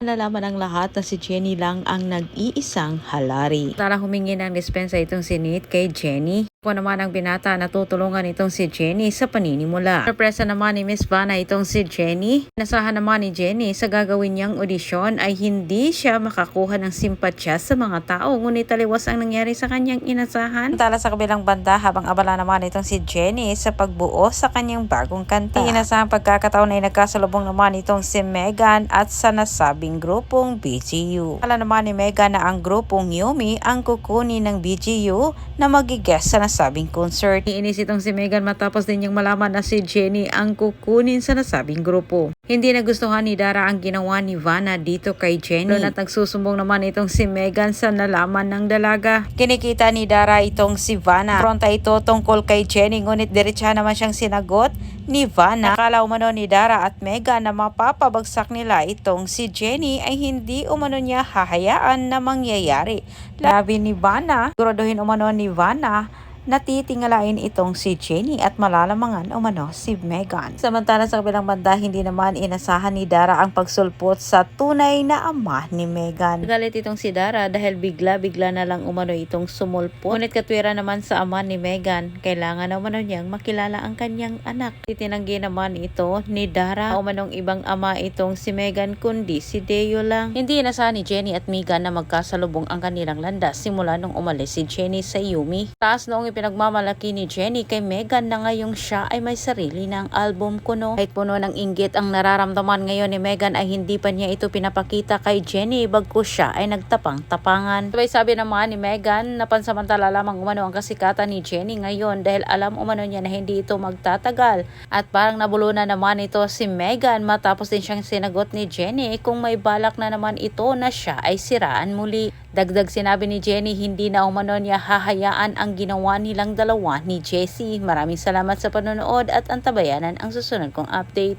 Nalaman ng lahat na si Jenny lang ang nag-iisang halari. Tara humingi ng dispensa itong si Nate kay Jenny. Ako naman ang binata na tutulungan itong si Jenny sa paninimula. Sorpresa naman ni Miss Vanna itong si Jenny. Nasahan naman ni Jenny sa gagawin niyang audisyon ay hindi siya makakuha ng simpatya sa mga tao. Ngunit taliwas ang nangyari sa kanyang inasahan. Tala sa kabilang banda habang abala naman itong si Jenny sa pagbuo sa kanyang bagong kanta. Inasahang pagkakataon ay nagkasalubong naman itong si Megan at sa nasabing grupong BGU. Alam naman ni Megan na ang grupong Yumi ang kukunin ng BGU na magigest sa nasabing concert. Iinis itong si Megan matapos din niyang malaman na si Jenny ang kukunin sa nasabing grupo. Hindi nagustuhan ni Dara ang ginawa ni Vanna dito kay Jenny. At nagsusumbong naman itong si Megan sa nalaman ng dalaga. Kinikita ni Dara itong si Vanna. Pronta ito tungkol kay Jenny ngunit diretsa naman siyang sinagot ni Vanna. Akala umano ni Dara at Megan na mapapabagsak nila itong si Jenny ay hindi umano niya hahayaan na mangyayari. Labi ni Vanna, siguraduhin umano ni Vanna na titingalain itong si Jenny at malalamangan umano si Megan. Samantala sa kabilang banda, hindi naman inasahan ni Dara ang pagsulpot sa tunay na ama ni Megan. Galit itong si Dara dahil bigla-bigla na lang umano itong sumulpot. Ngunit katwira naman sa ama ni Megan, kailangan na umano niyang makilala ang kanyang anak. Itinanggi naman ito ni Dara na umanong ibang ama itong si Megan kundi si Deo lang. Hindi inasahan ni Jenny at Megan na magkasalubong ang kanilang landas simula nung umalis si Jenny sa Yumi. Taas noong pinagmamalaki ni Jenny kay Megan na ngayong siya ay may sarili ng album kuno. Kahit puno ng inggit ang nararamdaman ngayon ni Megan ay hindi pa niya ito pinapakita kay Jenny bagkus siya ay nagtapang-tapangan. Sabay sabi naman ni Megan na pansamantala lamang umano ang kasikatan ni Jenny ngayon dahil alam umano niya na hindi ito magtatagal. At parang nabulunan naman ito si Megan matapos din siyang sinagot ni Jenny kung may balak na naman ito na siya ay siraan muli. Dagdag sinabi ni Jenny hindi na umano niya hahayaan ang ginawa nilang dalawa ni Jessie. Maraming salamat sa panonood at antabayanan ang susunod kong update.